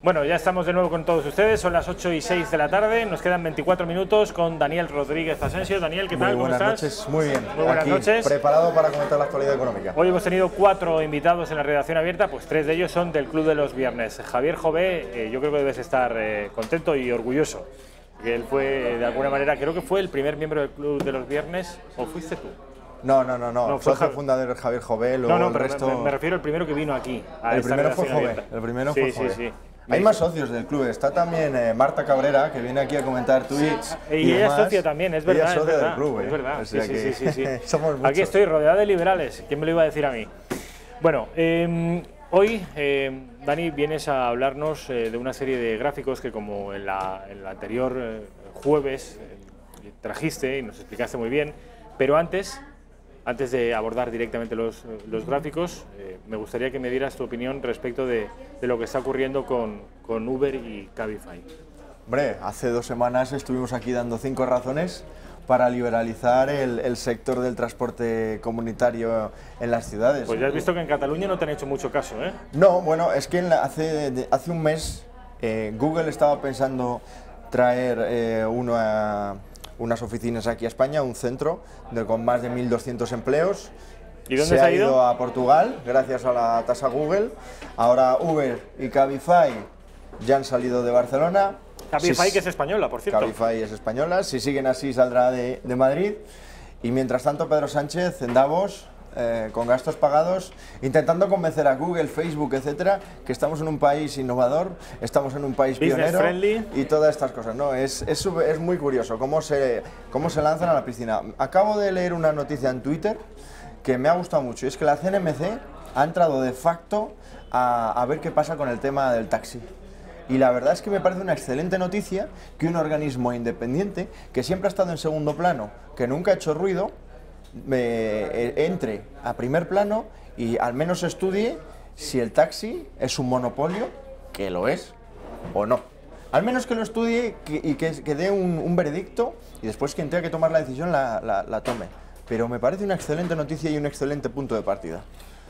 Bueno, ya estamos de nuevo con todos ustedes, son las 8:06 de la tarde, nos quedan 24 minutos con Daniel Rodríguez Asensio. Daniel, ¿qué tal? Muy buenas ¿Cómo estás? noches, muy bien. Muy buenas noches. Preparado para comentar la actualidad económica. Hoy hemos tenido 4 invitados en la redacción abierta, pues 3 de ellos son del Club de los Viernes. Javier Jové, yo creo que debes estar contento y orgulloso, que él fue, de alguna manera, creo que fue el primer miembro del Club de los Viernes, ¿o fuiste tú? No, fue socio fundador Javier Jové, luego no, el pero resto... me refiero al primero que vino aquí. El primero fue Jové. El primero fue Jové. Sí. Hay más socios del club, está también Marta Cabrera, que viene aquí a comentar tweets. Y ella es socia también, es verdad. Ella es socia verdad, del club, es verdad. O sea Sí. Somos muchos. Aquí estoy rodeado de liberales, ¿quién me lo iba a decir a mí? Bueno, hoy, Dani, vienes a hablarnos de una serie de gráficos que, como en el anterior jueves trajiste y nos explicaste muy bien, pero antes de abordar directamente los gráficos, me gustaría que me dieras tu opinión respecto de lo que está ocurriendo con Uber y Cabify. Hombre, hace 2 semanas estuvimos aquí dando 5 razones para liberalizar el sector del transporte comunitario en las ciudades. Pues ya has visto que en Cataluña no te han hecho mucho caso, ¿eh? No, bueno, es que hace un mes Google estaba pensando traer unas oficinas aquí a España, un centro con más de 1.200 empleos. ¿Y dónde se ha ido? A Portugal, gracias a la tasa Google. Ahora Uber y Cabify ya han salido de Barcelona. Cabify, que es española, por cierto. Cabify es española, si siguen así saldrá de Madrid. Y mientras tanto Pedro Sánchez en Davos, con gastos pagados, intentando convencer a Google, Facebook, etcétera, que estamos en un país innovador, estamos en un país pionero friendly. Y todas estas cosas, ¿no? Es muy curioso cómo se lanzan a la piscina. Acabo de leer una noticia en Twitter que me ha gustado mucho, y es que la CNMC ha entrado de facto a ver qué pasa con el tema del taxi. Y la verdad es que me parece una excelente noticia que un organismo independiente, que siempre ha estado en segundo plano, que nunca ha hecho ruido, entre a primer plano y al menos estudie si el taxi es un monopolio, que lo es, o no. Al menos que lo estudie y que dé un veredicto, y después quien tenga que tomar la decisión la tome. Pero me parece una excelente noticia y un excelente punto de partida.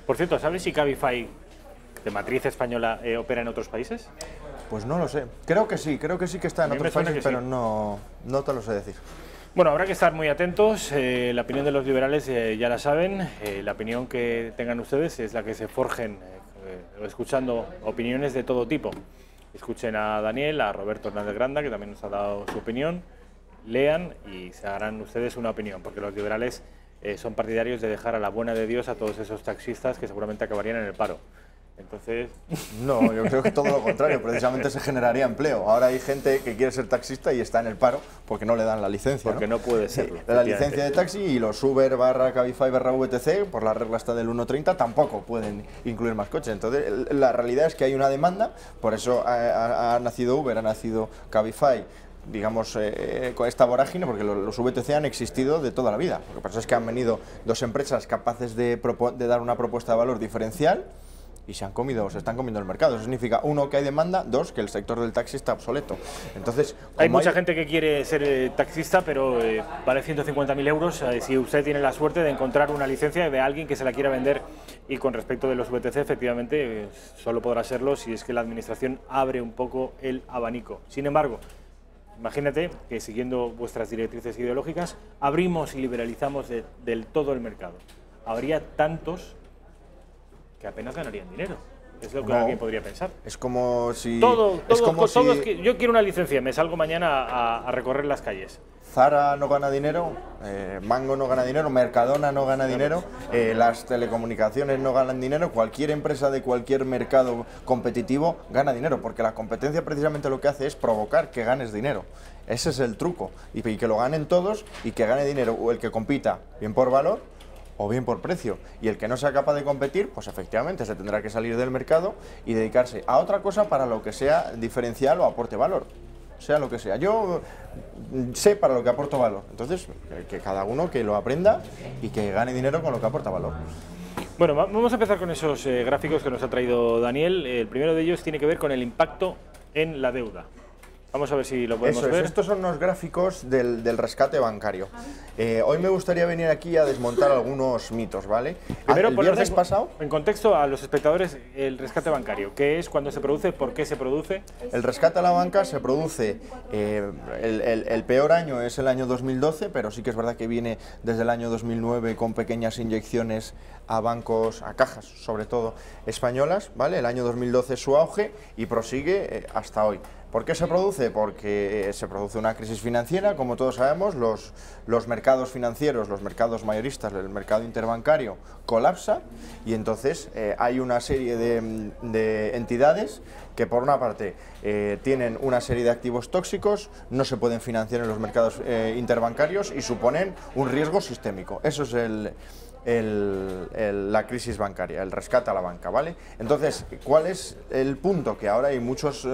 Por cierto, ¿sabes si Cabify, de matriz española, opera en otros países? Pues no lo sé. Creo que sí que está en otros países, pero sí. No te lo sé decir. Bueno, habrá que estar muy atentos. La opinión de los liberales ya la saben. La opinión que tengan ustedes es la que se forjen escuchando opiniones de todo tipo. Escuchen a Daniel, a Roberto Hernández Granda, que también nos ha dado su opinión. Lean y se harán ustedes una opinión, porque los liberales son partidarios de dejar a la buena de Dios a todos esos taxistas que seguramente acabarían en el paro. Entonces... No, yo creo que todo lo contrario, precisamente se generaría empleo. Ahora hay gente que quiere ser taxista y está en el paro porque no le dan la licencia. Porque no puede serlo. La licencia de taxi, y los Uber /Cabify /VTC, por la regla está del 1.30, tampoco pueden incluir más coches. Entonces la realidad es que hay una demanda, por eso ha nacido Uber, ha nacido Cabify, digamos, con esta vorágine, porque los VTC han existido de toda la vida. Lo que pasa es que han venido 2 empresas capaces de dar una propuesta de valor diferencial y se están comiendo el mercado. Eso significa, 1, que hay demanda, 2, que el sector del taxi está obsoleto. Entonces, hay mucha gente que quiere ser taxista, pero vale 150.000 euros si usted tiene la suerte de encontrar una licencia de alguien que se la quiera vender. Y con respecto de los VTC, efectivamente, solo podrá serlo si es que la administración abre un poco el abanico. Sin embargo, imagínate que, siguiendo vuestras directrices ideológicas, abrimos y liberalizamos del todo el mercado. Habría tantos que apenas ganarían dinero. Es lo que alguien podría pensar. Es como si... Yo quiero una licencia, me salgo mañana a recorrer las calles. Zara no gana dinero, Mango no gana dinero, Mercadona no gana dinero, las telecomunicaciones no ganan dinero, cualquier empresa de cualquier mercado competitivo gana dinero, porque la competencia precisamente lo que hace es provocar que ganes dinero. Ese es el truco, y que lo ganen todos y que gane dinero, o el que compita bien por valor o bien por precio, y el que no sea capaz de competir, pues efectivamente se tendrá que salir del mercado y dedicarse a otra cosa para lo que sea diferencial o aporte valor, sea lo que sea. Yo sé para lo que aporto valor, entonces que cada uno que lo aprenda y que gane dinero con lo que aporta valor. Bueno, vamos a empezar con esos gráficos que nos ha traído Daniel. El primero de ellos tiene que ver con el impacto en la deuda. Vamos a ver si lo podemos Eso es, ver. estos son los gráficos del rescate bancario. Hoy me gustaría venir aquí a desmontar algunos mitos, ¿vale? Primero, el viernes poner pasado... en contexto a los espectadores el rescate bancario. ¿Qué es? ¿Cuándo se produce? ¿Por qué se produce? El rescate a la banca se produce, el peor año es el año 2012, pero sí que es verdad que viene desde el año 2009 con pequeñas inyecciones a bancos, a cajas, sobre todo españolas, ¿vale? El año 2012 es su auge y prosigue hasta hoy. ¿Por qué se produce? Porque se produce una crisis financiera, como todos sabemos, los mercados financieros, los mercados mayoristas, el mercado interbancario colapsa y entonces hay una serie de entidades que por una parte tienen una serie de activos tóxicos, no se pueden financiar en los mercados interbancarios y suponen un riesgo sistémico. Eso es la crisis bancaria, el rescate a la banca, ¿vale? Entonces, ¿cuál es el punto? Que ahora hay muchos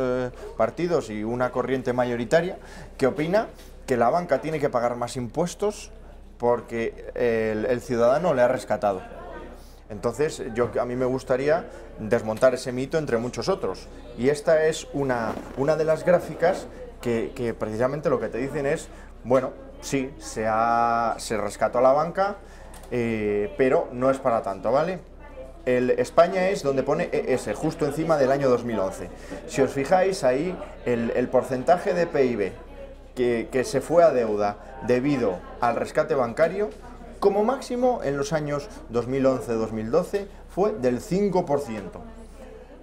partidos y una corriente mayoritaria que opina que la banca tiene que pagar más impuestos porque el ciudadano le ha rescatado. Entonces, a mí me gustaría desmontar ese mito entre muchos otros. Y esta es una de las gráficas que precisamente lo que te dicen es, bueno, sí, se rescató a la banca, pero no es para tanto, ¿vale? España es donde pone ES, justo encima del año 2011. Si os fijáis ahí, el porcentaje de PIB que se fue a deuda debido al rescate bancario, como máximo en los años 2011-2012 fue del 5%.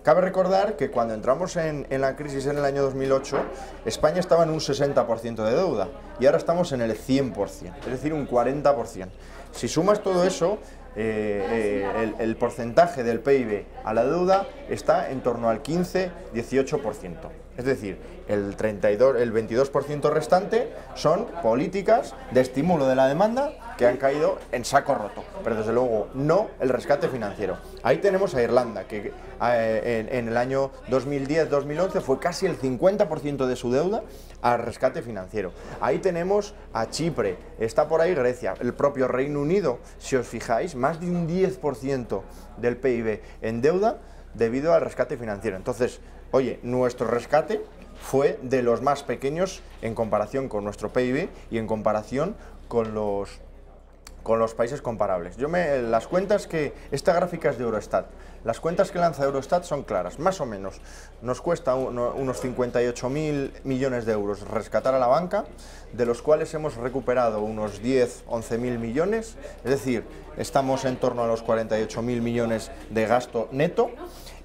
Cabe recordar que cuando entramos en la crisis en el año 2008, España estaba en un 60% de deuda y ahora estamos en el 100%, es decir, un 40%. Si sumas todo eso, el porcentaje del PIB a la deuda está en torno al 15-18%. Es decir, el 22% restante son políticas de estímulo de la demanda que han caído en saco roto, pero desde luego no el rescate financiero. Ahí tenemos a Irlanda, que en el año 2010-2011 fue casi el 50% de su deuda al rescate financiero. Ahí tenemos a Chipre, está por ahí Grecia, el propio Reino Unido, si os fijáis, más de un 10% del PIB en deuda debido al rescate financiero. Entonces, oye, nuestro rescate fue de los más pequeños en comparación con nuestro PIB y en comparación con los países comparables. Las cuentas esta gráfica es de Eurostat. Las cuentas que lanza Eurostat son claras, más o menos. Nos cuesta unos 58.000 millones de euros rescatar a la banca, de los cuales hemos recuperado unos 11.000 millones, es decir, estamos en torno a los 48.000 millones de gasto neto.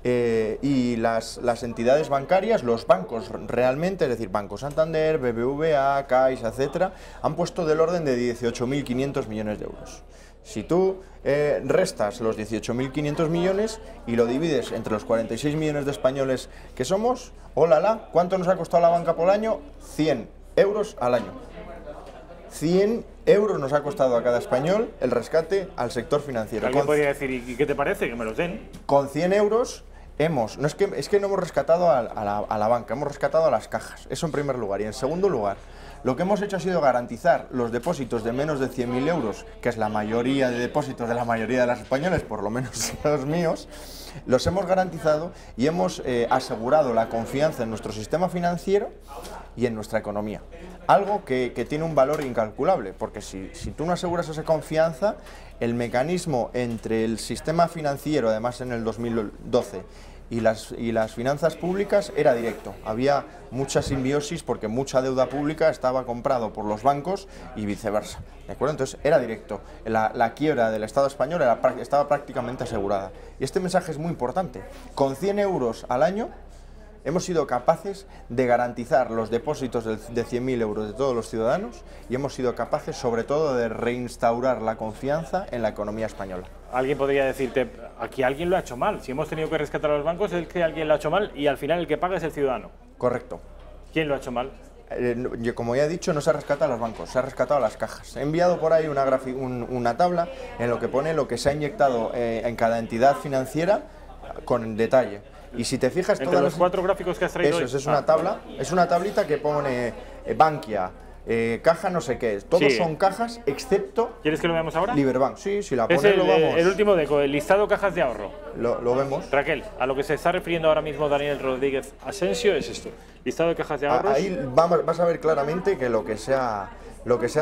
Y las entidades bancarias, los bancos realmente, es decir, Banco Santander, BBVA, Caixa, etcétera, han puesto del orden de 18.500 millones de euros. Si tú restas los 18.500 millones y lo divides entre los 46 millones de españoles que somos, ¡olala! ¿Cuánto nos ha costado la banca por año? 100 euros al año. 100 euros nos ha costado a cada español el rescate al sector financiero. Alguien podría decir, ¿y qué te parece? Que me los den. Con 100 euros... es que no hemos rescatado a la banca, hemos rescatado a las cajas, eso en primer lugar. Y en segundo lugar, lo que hemos hecho ha sido garantizar los depósitos de menos de 100.000 euros, que es la mayoría de depósitos de la mayoría de los españoles, por lo menos los míos, los hemos garantizado y hemos asegurado la confianza en nuestro sistema financiero y en nuestra economía. Algo que tiene un valor incalculable, porque si tú no aseguras esa confianza, el mecanismo entre el sistema financiero, además en el 2012, y las finanzas públicas era directo. Había mucha simbiosis porque mucha deuda pública estaba comprado por los bancos y viceversa. ¿De acuerdo? Entonces era directo. La quiebra del Estado español estaba prácticamente asegurada. Y este mensaje es muy importante. Con 100 euros al año hemos sido capaces de garantizar los depósitos de 100.000 euros de todos los ciudadanos y hemos sido capaces, sobre todo, de reinstaurar la confianza en la economía española. Alguien podría decirte, aquí alguien lo ha hecho mal. Si hemos tenido que rescatar a los bancos, es que alguien lo ha hecho mal y al final el que paga es el ciudadano. Correcto. ¿Quién lo ha hecho mal? Como ya he dicho, no se ha rescatado a los bancos, se ha rescatado a las cajas. He enviado por ahí una tabla en lo que pone lo que se ha inyectado en cada entidad financiera con detalle. Y si te fijas, entre los 4 gráficos que has traído eso es una tabla, es una tablita que pone Bankia, caja no sé qué, todos Sí. son cajas excepto ¿Quieres que lo veamos ahora? Liberbank. Sí, si la Es pones lo vamos, el último de el listado cajas de ahorro. lo vemos. Raquel, a lo que se está refiriendo ahora mismo Daniel Rodríguez Asensio es esto. Listado de cajas de ahorros. Ahí vas a ver claramente que lo que se ha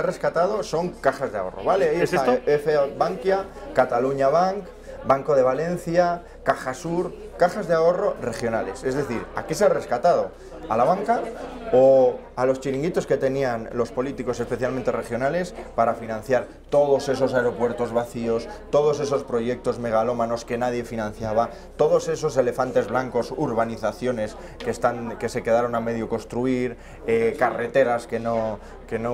rescatado son cajas de ahorro, ¿vale? Ahí ¿Es está esto? F Bankia, Catalunya Bank, Banco de Valencia, Caja Sur, cajas de ahorro regionales. Es decir, ¿a qué se ha rescatado? ¿A la banca o a los chiringuitos que tenían los políticos, especialmente regionales, para financiar todos esos aeropuertos vacíos, todos esos proyectos megalómanos que nadie financiaba, todos esos elefantes blancos, urbanizaciones que se quedaron a medio construir, carreteras que no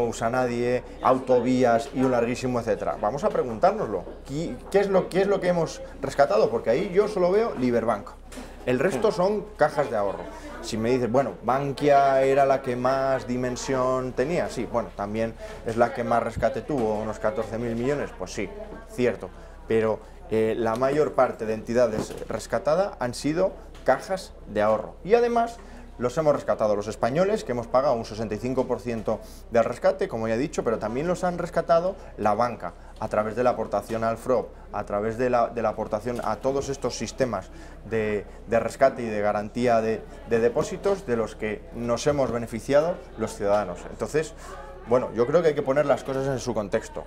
usa nadie, autovías y un larguísimo etcétera? Vamos a preguntárnoslo. ¿Qué es lo que hemos rescatado? Porque ahí yo solo veo Liberbank. El resto son cajas de ahorro. Si me dices, bueno, Bankia era la que más dimensión tenía, sí, bueno, también es la que más rescate tuvo, unos 14.000 millones, pues sí, cierto, pero la mayor parte de entidades rescatadas han sido cajas de ahorro. Y además los hemos rescatado los españoles, que hemos pagado un 65% del rescate, como ya he dicho, pero también los han rescatado la banca, a través de la aportación al FROB, a través de la aportación a todos estos sistemas de rescate y de garantía de depósitos de los que nos hemos beneficiado los ciudadanos. Entonces, bueno, yo creo que hay que poner las cosas en su contexto.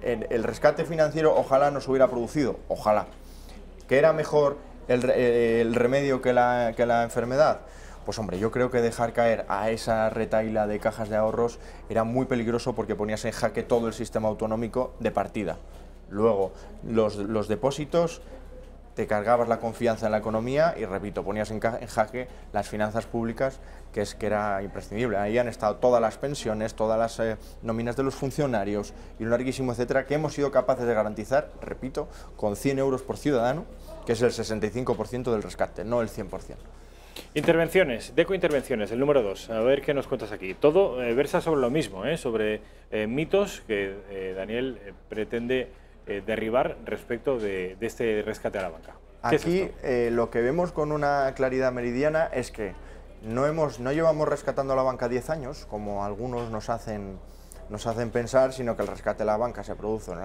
El rescate financiero ojalá no se hubiera producido, ojalá. ¿Que era mejor el remedio que la enfermedad? Pues hombre, yo creo que dejar caer a esa retahíla de cajas de ahorros era muy peligroso porque ponías en jaque todo el sistema autonómico de partida. Luego, los depósitos, te cargabas la confianza en la economía y, repito, ponías en jaque las finanzas públicas, que era imprescindible. Ahí han estado todas las pensiones, todas las nóminas de los funcionarios y un larguísimo etcétera que hemos sido capaces de garantizar, repito, con 100 euros por ciudadano, que es el 65% del rescate, no el 100%. Intervenciones, Deco Intervenciones, el número 2. A ver qué nos cuentas aquí. Todo versa sobre lo mismo, sobre mitos que Daniel pretende derribar respecto de este rescate a la banca. Aquí lo que vemos con una claridad meridiana es que no llevamos rescatando a la banca 10 años, como algunos nos hacen pensar, sino que el rescate a la banca se produjo en el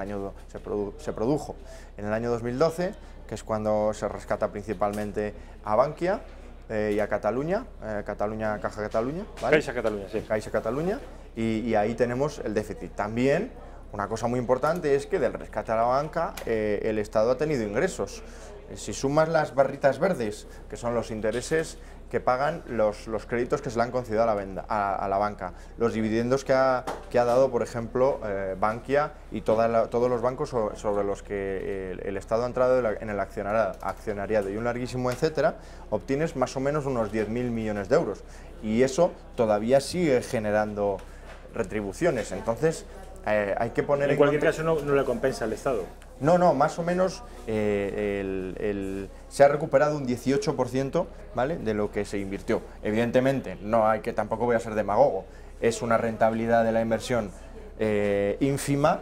año 2012, que es cuando se rescata principalmente a Bankia y a Catalunya, Caja Catalunya, ¿vale? Caixa Catalunya, sí. Caixa Catalunya, y ahí tenemos el déficit. También, una cosa muy importante es que del rescate a la banca el Estado ha tenido ingresos. Si sumas las barritas verdes, que son los intereses que pagan los créditos que se le han concedido a la banca, los dividendos que ha dado, por ejemplo, Bankia y todos los bancos sobre los que el Estado ha entrado en el accionariado y un larguísimo etcétera, obtienes más o menos unos 10.000 millones de euros. Y eso todavía sigue generando retribuciones. Entonces, hay que poner en cualquier caso no le compensa al Estado. No, más o menos se ha recuperado un 18%, ¿vale?, de lo que se invirtió. Evidentemente, tampoco voy a ser demagogo, es una rentabilidad de la inversión ínfima.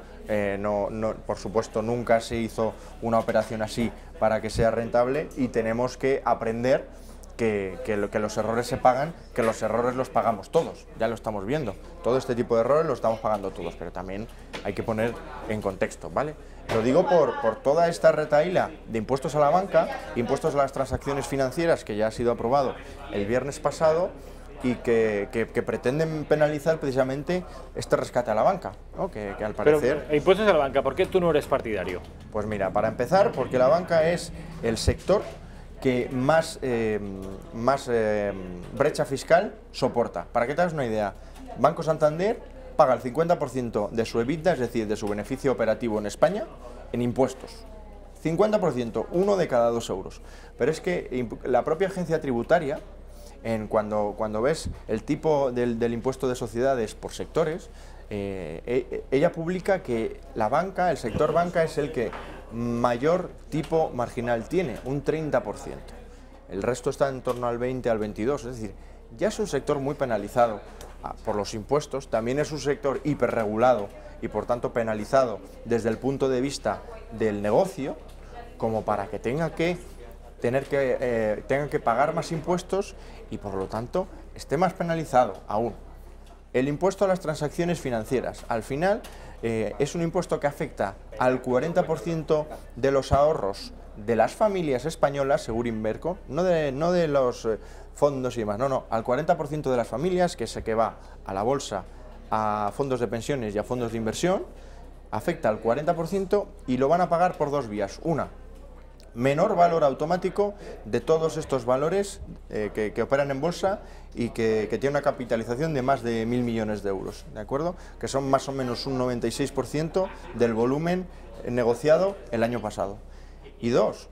Por supuesto, nunca se hizo una operación así para que sea rentable y tenemos que aprender que los errores se pagan, que los errores los pagamos todos, ya lo estamos viendo. Todo este tipo de errores los estamos pagando todos, pero también hay que poner en contexto, ¿vale? Lo digo por toda esta retahíla de impuestos a la banca, impuestos a las transacciones financieras, que ya ha sido aprobado el viernes pasado y que pretenden penalizar precisamente este rescate a la banca, ¿no? Que al parecer... Pero, impuestos a la banca, ¿por qué tú no eres partidario? Pues mira, para empezar, porque la banca es el sector que más brecha fiscal soporta. Para que te hagas una idea, Banco Santander paga el 50% de su EBITDA, es decir, de su beneficio operativo en España, en impuestos. 50%, 1 de cada 2 euros. Pero es que la propia agencia tributaria, cuando ves el tipo del impuesto de sociedades por sectores, ella publica que la banca, el sector banca, es el que mayor tipo marginal tiene, un 30%. El resto está en torno al 20, al 22, es decir, ya es un sector muy penalizado por los impuestos, también es un sector hiperregulado y por tanto penalizado desde el punto de vista del negocio, como para que tenga que pagar más impuestos y por lo tanto esté más penalizado aún. el impuesto a las transacciones financieras. Al final es un impuesto que afecta al 40% de los ahorros de las familias españolas, según Inverco, no de los fondos y demás, no, al 40% de las familias, que va a la bolsa, a fondos de pensiones y a fondos de inversión, afecta al 40% y lo van a pagar por dos vías. Una, menor valor automático de todos estos valores que operan en bolsa y que tienen una capitalización de más de 1.000 millones de euros, ¿de acuerdo? Que son más o menos un 96% del volumen negociado el año pasado. Y dos,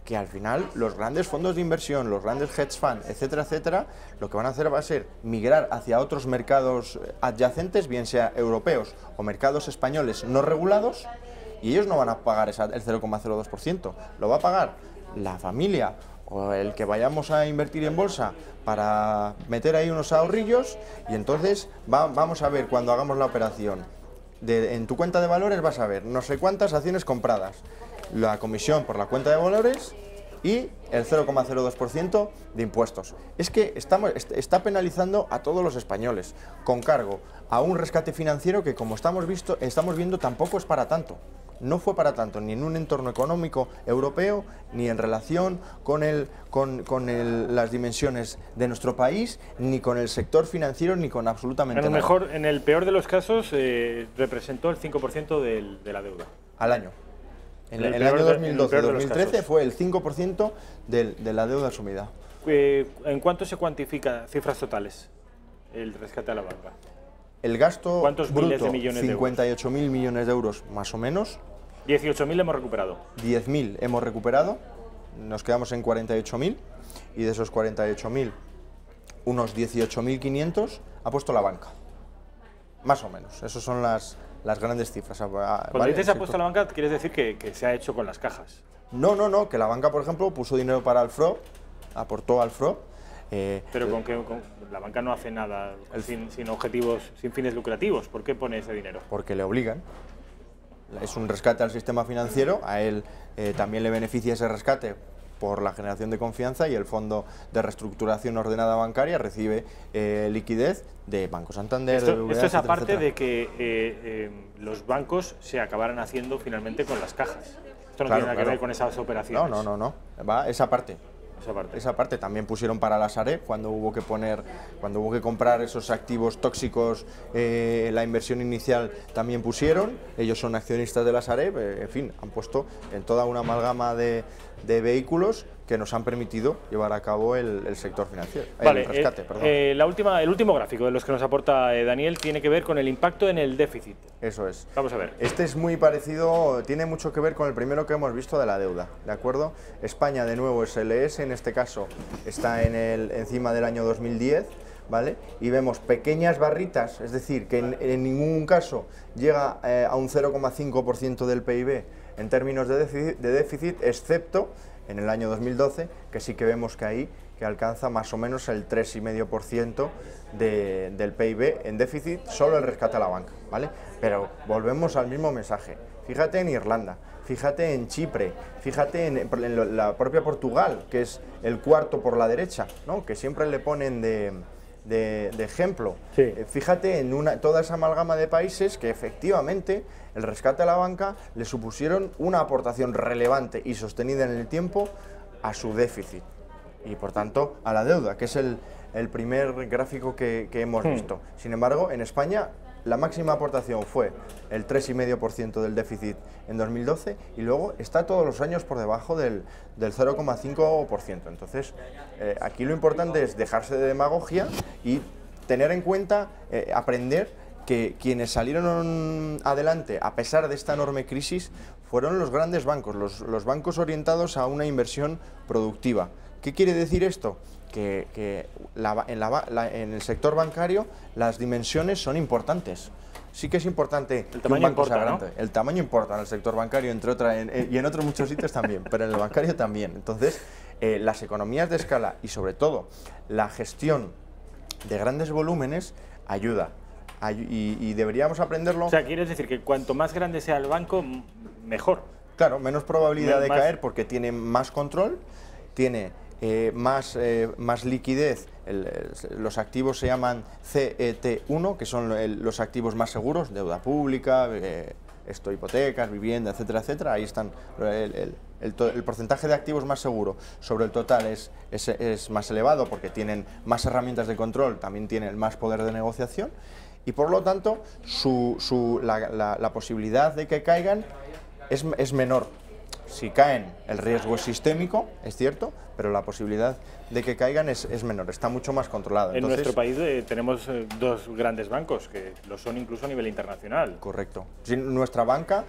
que al final los grandes fondos de inversión, los grandes hedge funds, etcétera, etcétera, lo que van a hacer va a ser migrar hacia otros mercados adyacentes, bien sea europeos o mercados españoles no regulados, y ellos no van a pagar el 0,02%, lo va a pagar la familia o el que vayamos a invertir en bolsa para meter ahí unos ahorrillos, y entonces vamos a ver cuando hagamos la operación, en tu cuenta de valores vas a ver no sé cuántas acciones compradas, la comisión por la cuenta de valores y el 0,02% de impuestos. Es que está penalizando a todos los españoles, con cargo a un rescate financiero que, como estamos viendo, tampoco es para tanto. No fue para tanto, ni en un entorno económico europeo, ni en relación con las dimensiones de nuestro país, ni con el sector financiero, ni con absolutamente nada. A lo mejor, en el peor de los casos, representó el 5% de la deuda. Al año. En el año 2012-2013 fue el 5% de la deuda asumida. ¿En cuánto se cuantifica, cifras totales, el rescate a la banca? El gasto ¿Cuántos miles bruto, de millones de euros? 58.000 millones de euros más o menos. 18.000 hemos recuperado. 10.000 hemos recuperado, nos quedamos en 48.000, y de esos 48.000, unos 18.500 ha puesto la banca. Más o menos, esas son las grandes cifras. Cuando dices ha puesto la banca, quieres decir que se ha hecho con las cajas. No, que la banca, por ejemplo, puso dinero para el FROB, aportó al FROB. Pero la banca no hace nada sin objetivos, sin fines lucrativos. ¿Por qué pone ese dinero? Porque le obligan. Es un rescate al sistema financiero, a él también le beneficia ese rescate por la generación de confianza, y el Fondo de Reestructuración Ordenada Bancaria recibe liquidez de Banco Santander, de BBVA, esto es aparte etcétera. de que los bancos se acabaran haciendo finalmente con las cajas. Esto no tiene nada que ver con esas operaciones. No, va esa parte. Esa parte. También pusieron para la Sareb cuando hubo que comprar esos activos tóxicos, la inversión inicial también pusieron. Ellos son accionistas de la Sareb, en fin, han puesto en toda una amalgama de vehículos que nos han permitido llevar a cabo el sector financiero, vale, el rescate, perdón. El último gráfico de los que nos aporta Daniel tiene que ver con el impacto en el déficit. Eso es. Vamos a ver. Este es muy parecido, tiene mucho que ver con el primero que hemos visto de la deuda, ¿de acuerdo? España, de nuevo, SLS, en este caso está encima del año 2010, ¿vale? Y vemos pequeñas barritas, es decir, que en ningún caso llega a un 0,5% del PIB en términos de déficit, excepto en el año 2012, que sí que vemos que ahí que alcanza más o menos el 3,5% del PIB en déficit, solo el rescate a la banca, ¿vale? Pero volvemos al mismo mensaje. Fíjate en Irlanda, fíjate en Chipre, fíjate en la propia Portugal, que es el cuarto por la derecha, ¿no? Que siempre le ponen de ejemplo. Sí. Fíjate en toda esa amalgama de países que efectivamente el rescate a la banca le supusieron una aportación relevante y sostenida en el tiempo a su déficit y, por tanto, a la deuda, que es el primer gráfico que hemos visto. Sin embargo, en España la máxima aportación fue el 3,5% del déficit en 2012, y luego está todos los años por debajo del 0,5%. Entonces, aquí lo importante es dejarse de demagogia y tener en cuenta, aprender que quienes salieron adelante a pesar de esta enorme crisis fueron los grandes bancos, los bancos orientados a una inversión productiva. ¿Qué quiere decir esto? Que en el sector bancario las dimensiones son importantes. Sí que es importante el que un banco sea importa, grande. ¿no? El tamaño importa en el sector bancario, entre otras, y en otros muchos sitios también, pero en el bancario también. Entonces, las economías de escala y, sobre todo, la gestión de grandes volúmenes ayuda. Y deberíamos aprenderlo. O sea, quieres decir que cuanto más grande sea el banco, mejor. Claro, menos probabilidad de caer porque tiene más control, tiene más liquidez los activos se llaman CET1, que son los activos más seguros, deuda pública, hipotecas, vivienda, etcétera, etcétera. Ahí están el porcentaje de activos más seguro sobre el total es más elevado porque tienen más herramientas de control, también tienen más poder de negociación y por lo tanto la posibilidad de que caigan es menor. Si caen, el riesgo es sistémico, es cierto, pero la posibilidad de que caigan es menor, está mucho más controlado. Entonces, en nuestro país tenemos dos grandes bancos, que lo son incluso a nivel internacional. Correcto. Nuestra banca,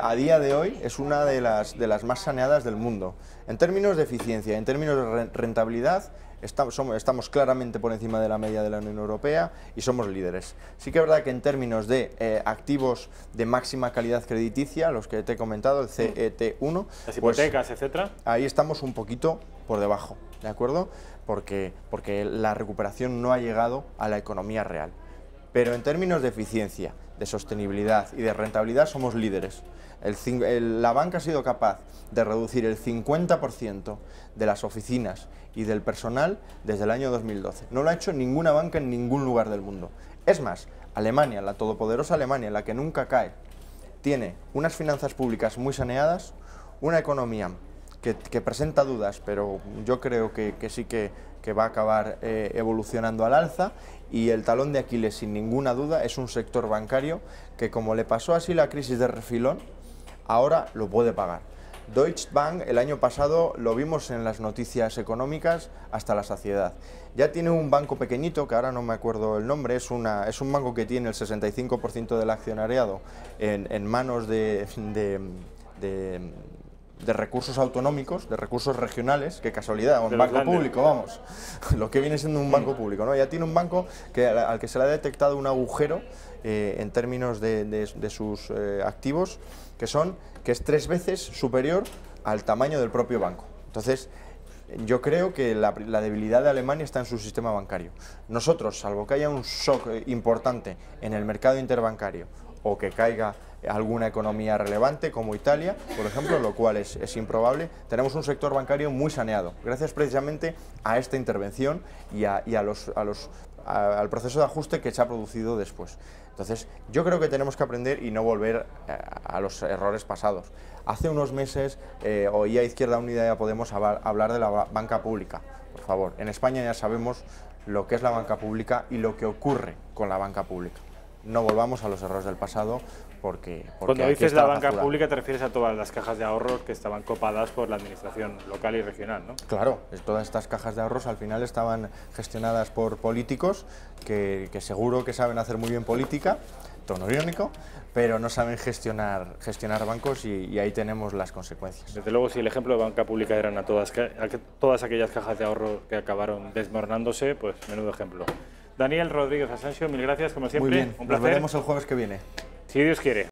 a día de hoy, es una de las más saneadas del mundo. En términos de eficiencia, en términos de rentabilidad, estamos claramente por encima de la media de la Unión Europea y somos líderes. Sí que es verdad que en términos de activos de máxima calidad crediticia, los que te he comentado, el CET1... Las hipotecas, etcétera. Ahí estamos un poquito por debajo, ¿de acuerdo? Porque la recuperación no ha llegado a la economía real. Pero en términos de eficiencia, de sostenibilidad y de rentabilidad somos líderes. La banca ha sido capaz de reducir el 50% de las oficinas y del personal desde el año 2012. No lo ha hecho ninguna banca en ningún lugar del mundo. Es más, Alemania, la todopoderosa Alemania, la que nunca cae, tiene unas finanzas públicas muy saneadas, una economía que presenta dudas, pero yo creo que sí que va a acabar evolucionando al alza, y el talón de Aquiles, sin ninguna duda, es un sector bancario que, como le pasó así la crisis de refilón, ahora lo puede pagar. Deutsche Bank el año pasado lo vimos en las noticias económicas hasta la saciedad. Ya tiene un banco pequeñito, que ahora no me acuerdo el nombre, es un banco que tiene el 65% del accionariado en manos de recursos autonómicos, de recursos regionales, qué casualidad, un banco público, vamos, lo que viene siendo un banco público, ¿no? Ya tiene un banco al que se le ha detectado un agujero en términos de sus activos, que es 3 veces superior al tamaño del propio banco. Entonces, yo creo que la debilidad de Alemania está en su sistema bancario. Nosotros, salvo que haya un shock importante en el mercado interbancario o que caiga alguna economía relevante como Italia, por ejemplo, lo cual es improbable, tenemos un sector bancario muy saneado, gracias precisamente a esta intervención y al proceso de ajuste que se ha producido después. Entonces, yo creo que tenemos que aprender y no volver a los errores pasados. Hace unos meses oía Izquierda Unida y a Podemos hablar de la banca pública. Por favor, en España ya sabemos lo que es la banca pública y lo que ocurre con la banca pública. No volvamos a los errores del pasado porque cuando dices la banca pública te refieres a todas las cajas de ahorros que estaban copadas por la administración local y regional, ¿no? Claro, todas estas cajas de ahorros al final estaban gestionadas por políticos que seguro que saben hacer muy bien política, tono irónico, pero no saben gestionar bancos y ahí tenemos las consecuencias. Desde luego, si el ejemplo de banca pública eran a todas aquellas cajas de ahorro que acabaron desmoronándose, pues menudo ejemplo. Daniel Rodríguez Asensio, mil gracias, como siempre. Muy bien, un placer. Nos veremos el jueves que viene. Si Dios quiere.